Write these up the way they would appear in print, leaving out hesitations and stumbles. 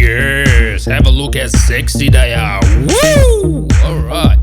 Yes, have a look how sexy they are. Woo! Alright.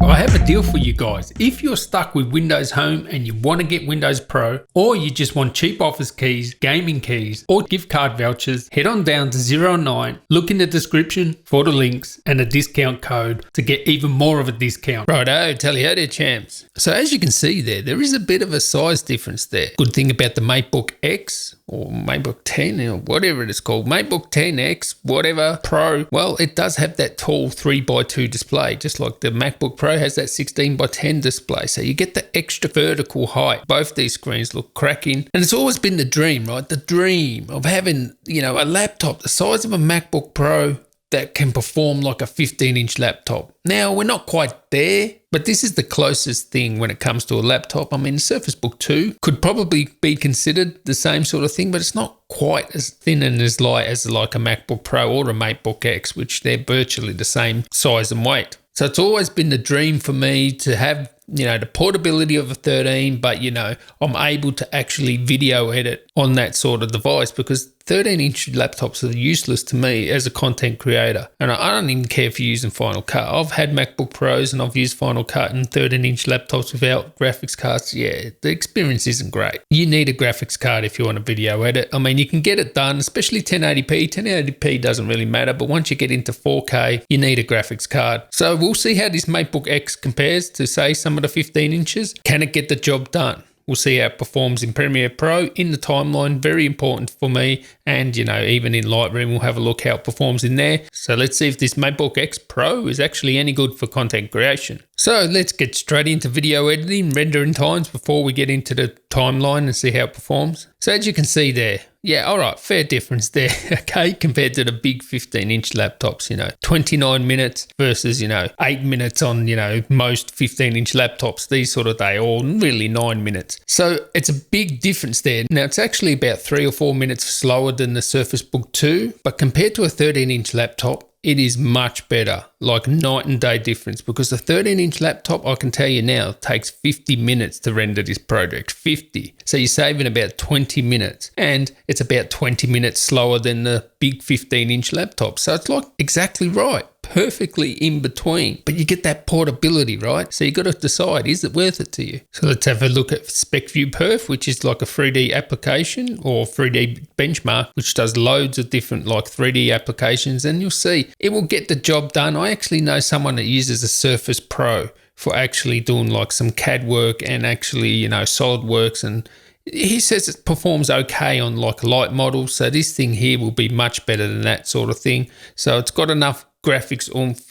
I have a deal for you guys. If you're stuck with Windows Home and you want to get Windows Pro, or you just want cheap office keys, gaming keys, or gift card vouchers, head on down to 09, look in the description for the links and a discount code to get even more of a discount. Righto, tell you how there, champs. So as you can see there is a bit of a size difference there. Good thing about the MateBook X or MateBook 10 or whatever it is called, MateBook 10X, whatever, Pro, well, it does have that tall 3x2 display, just like the MacBook Pro has that 16x10 display. So you get the extra vertical height. Both these screens look cracking. And it's always been the dream, right? The dream of having, a laptop the size of a MacBook Pro that can perform like a 15-inch laptop. Now, we're not quite there, but this is the closest thing when it comes to a laptop. I mean, the Surface Book 2 could probably be considered the same sort of thing, but it's not quite as thin and as light as like a MacBook Pro or a MateBook X, which they're virtually the same size and weight. So it's always been the dream for me to have, the portability of a 13, but, I'm able to actually video edit on that sort of device, because 13-inch laptops are useless to me as a content creator. And I don't even care if you're using Final Cut. I've had MacBook Pros and I've used Final Cut and 13-inch laptops without graphics cards. Yeah, the experience isn't great. You need a graphics card if you want to video edit. I mean, you can get it done, especially 1080p. 1080p doesn't really matter, but once you get into 4K, you need a graphics card. So we'll see how this MateBook X compares to, say, some of the 15 inches. Can it get the job done? We'll see how it performs in Premiere Pro, in the timeline, very important for me. And, even in Lightroom, we'll have a look how it performs in there. So let's see if this MateBook X Pro is actually any good for content creation. So let's get straight into video editing, rendering times before we get into the timeline and see how it performs. So as you can see there, yeah, all right, fair difference there, okay, compared to the big 15-inch laptops, 29 minutes versus, 8 minutes on, most 15-inch laptops, these sort of day, or really 9 minutes. So it's a big difference there. Now, it's actually about 3 or 4 minutes slower than the Surface Book 2, but compared to a 13-inch laptop, it is much better, like night and day difference, because the 13-inch laptop, I can tell you now, takes 50 minutes to render this project, 50. So you're saving about 20 minutes, and it's about 20 minutes slower than the big 15-inch laptop. So it's like exactly right, perfectly in between, but you get that portability, right? So you got to decide, is it worth it to you? So let's have a look at SpecView Perf, which is like a 3D application, or 3D benchmark, which does loads of different like 3D applications, and you'll see it will get the job done. I actually know someone that uses a Surface Pro for actually doing like some CAD work and actually, SolidWorks, and he says it performs okay on like light models. So this thing here will be much better than that sort of thing. So it's got enough graphics oomph,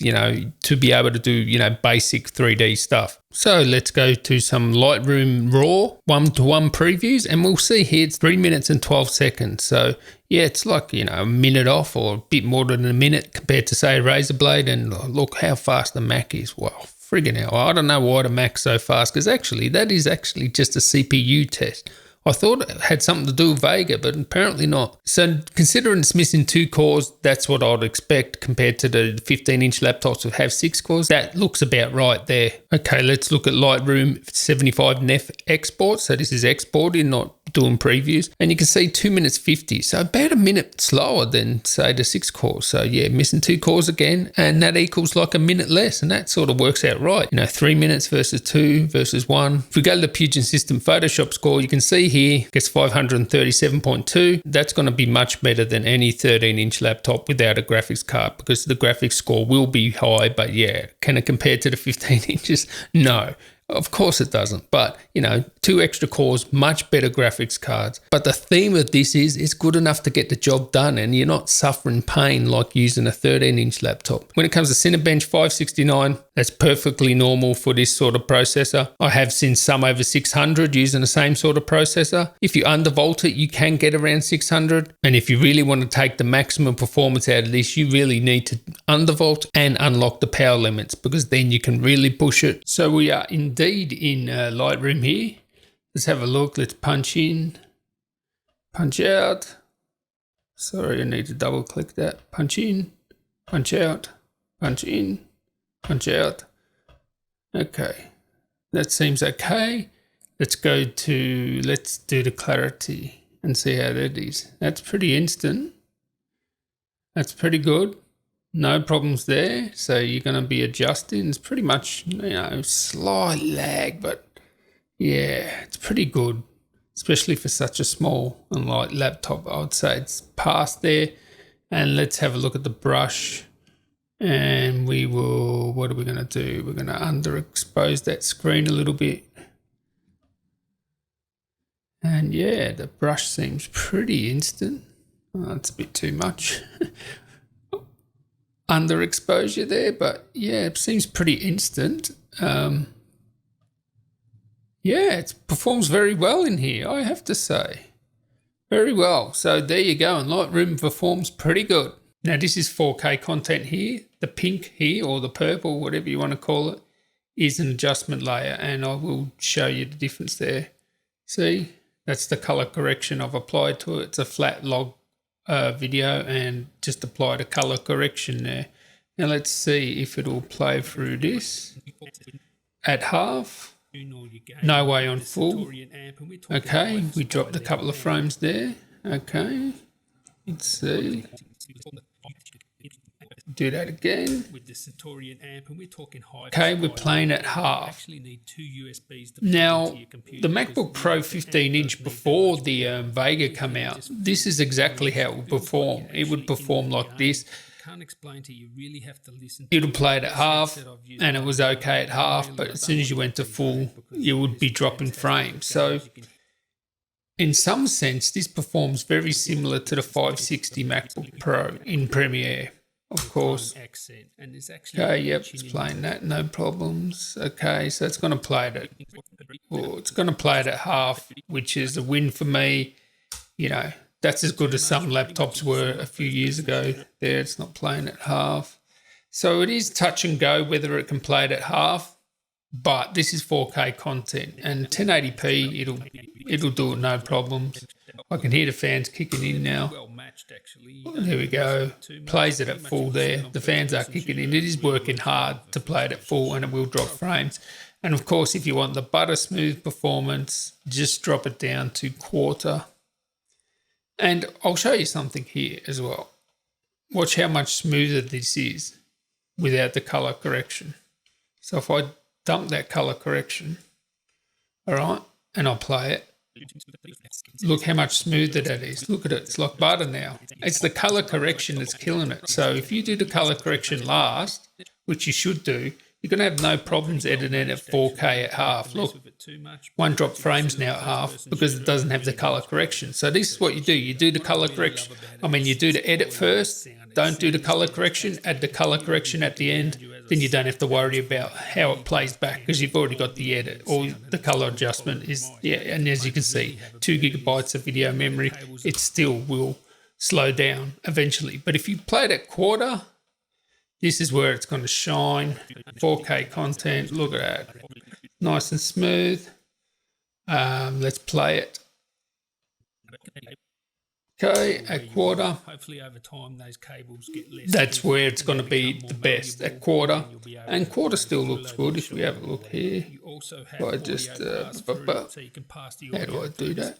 to be able to do, basic 3D stuff. So let's go to some Lightroom Raw 1-to-1 previews, and we'll see here it's 3 minutes and 12 seconds. So yeah, it's like, a minute off or a bit more than a minute compared to, say, a Razer Blade. And look how fast the Mac is. Wow, friggin' hell. I don't know why the Mac's so fast, because actually that is actually just a CPU test. I thought it had something to do with Vega, but apparently not. So considering it's missing 2 cores, that's what I'd expect compared to the 15-inch laptops that have 6 cores. That looks about right there. Okay, let's look at Lightroom 75 NEF export. So this is exporting, not doing previews. And you can see 2 minutes 50. So about a minute slower than, say, the 6 cores. So yeah, missing 2 cores again. And that equals like a minute less. And that sort of works out right. 3 minutes versus 2 versus 1. If we go to the Fusion System Photoshop score, you can see here gets 537.2. That's going to be much better than any 13-inch laptop without a graphics card, because the graphics score will be high. But yeah, can it compare to the 15 inches? No. Of course it doesn't, but 2 extra cores, much better graphics cards. But the theme of this is it's good enough to get the job done, and you're not suffering pain like using a 13-inch laptop. When it comes to Cinebench 569, that's perfectly normal for this sort of processor. I have seen some over 600 using the same sort of processor. If you undervolt it, you can get around 600. And if you really want to take the maximum performance out of this, you really need to undervolt and unlock the power limits, because then you can really push it. So we are indeed in Lightroom here. Let's have a look. Let's punch in, punch out. Sorry, I need to double click that. Punch in, punch out, punch in, punch out. Okay, that seems okay. Let's do the clarity. and see how that is. That's pretty instant. That's pretty good. No problems there. So you're going to be adjusting. It's pretty much, slight lag, but yeah, it's pretty good, especially for such a small and light laptop. I would say it's past there. And let's have a look at the brush. And what are we going to do? We're going to underexpose that screen a little bit. And yeah, the brush seems pretty instant. Oh, that's a bit too much underexposure there, but yeah, it seems pretty instant. Yeah, it performs very well in here, I have to say. Very well. So there you go, and Lightroom performs pretty good. Now this is 4K content here. The pink here, or the purple, whatever you want to call it, is an adjustment layer, and I will show you the difference there. See, that's the color correction I've applied to it. It's a flat log video, and just applied a color correction there. Now let's see if it'll play through this at half. No way on full. Okay, we dropped a couple of frames there. Okay, let's see. Do that again. Okay, we're playing at half. Now, the MacBook Pro 15-inch before the Vega come out, this is exactly how it would perform. It would perform like this. It'll play it at half, and it was okay at half, but as soon as you went to full, you would be dropping frames. So, in some sense, this performs very similar to the 560 MacBook Pro in Premiere. Of course. Okay, yep, it's playing that, no problems. Okay, so it's going to play it at half, which is a win for me. That's as good as some laptops were a few years ago. There, it's not playing at half. So it is touch and go whether it can play it at half, but this is 4K content, and 1080p, it'll do it no problems. I can hear the fans kicking in now. There we go. Plays it at full there. The fans are kicking in. It is working hard to play it at full, and it will drop frames. And of course, if you want the butter smooth performance, just drop it down to quarter. And I'll show you something here as well. Watch how much smoother this is without the color correction. So if I dump that color correction, all right, and I'll play it, look how much smoother that is. Look at it. It's like butter now. It's the color correction that's killing it. So if you do the color correction last, which you should do, you're going to have no problems editing at 4K at half. Look, one drop frames now at half because it doesn't have the color correction. So this is what you do. You do the color correction. You do the edit first. Don't do the color correction. Add the color correction at the end. Then you don't have to worry about how it plays back because you've already got the edit. Or the color adjustment is, and as you can see, 2 gigabytes of video memory, it still will slow down eventually. But if you play it at quarter, this is where it's going to shine. 4K content, look at that. Nice and smooth. Let's play it. Okay, at quarter. Hopefully over time those cables get less. That's where it's going to be the best, at quarter. And quarter still looks good if we have a look here. I just, how do I do that?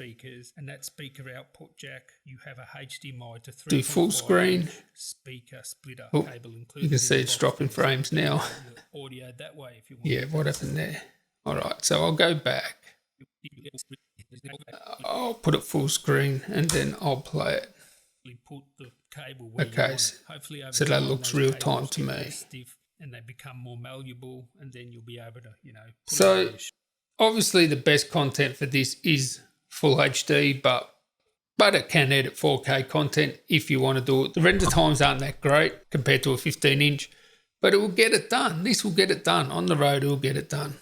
And that speaker output jack, you have a HDMI to 3.5. Do full screen. Speaker splitter cable included. You can see it's dropping frames now. Audio that way if you want. Yeah, what happened there? All right, so I'll go back. I'll put it full screen and then I'll play it. Okay, so that looks real time to me. And they become more malleable, and then you'll be able to, So obviously the best content for this is full HD, but it can edit 4K content if you want to do it. The render times aren't that great compared to a 15-inch, but it will get it done. This will get it done. On the road, it will get it done.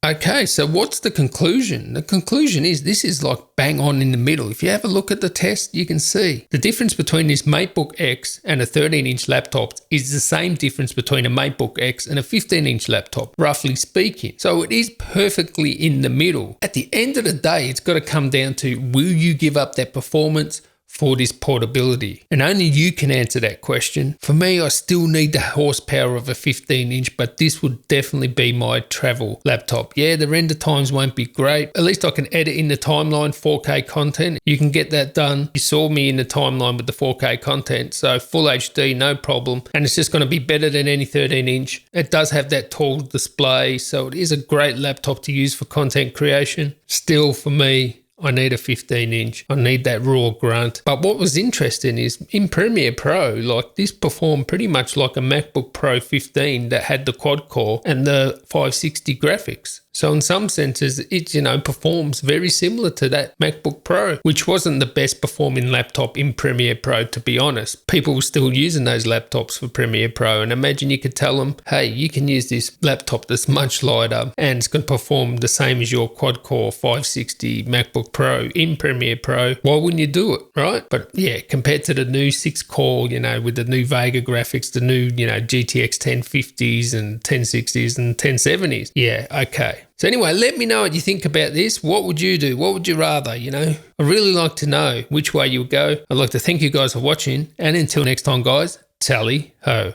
Okay, so what's the conclusion? The conclusion is this is like bang on in the middle. If you have a look at the test, you can see the difference between this MateBook X and a 13-inch laptop is the same difference between a MateBook X and a 15-inch laptop, roughly speaking. So it is perfectly in the middle. At the end of the day, it's got to come down to, will you give up that performance for this portability? And only you can answer that question. For me, I still need the horsepower of a 15-inch, but this would definitely be my travel laptop. Yeah, the render times won't be great. At least I can edit in the timeline 4K content. You can get that done. You saw me in the timeline with the 4K content, so full HD, no problem. And it's just going to be better than any 13-inch. It does have that tall display, so it is a great laptop to use for content creation. Still, for me, I need a 15-inch. I need that raw grunt. But what was interesting is in Premiere Pro, like this performed pretty much like a MacBook Pro 15 that had the quad core and the 560 graphics. So in some senses, it, performs very similar to that MacBook Pro, which wasn't the best performing laptop in Premiere Pro, to be honest. People were still using those laptops for Premiere Pro, and imagine you could tell them, hey, you can use this laptop that's much lighter and it's going to perform the same as your quad-core 560 MacBook Pro in Premiere Pro. Why wouldn't you do it, right? But yeah, compared to the new 6-core, with the new Vega graphics, the new, GTX 1050s and 1060s and 1070s. Yeah, okay. So anyway, let me know what you think about this. What would you do? What would you rather, I'd really like to know which way you would go. I'd like to thank you guys for watching. And until next time, guys, tally ho.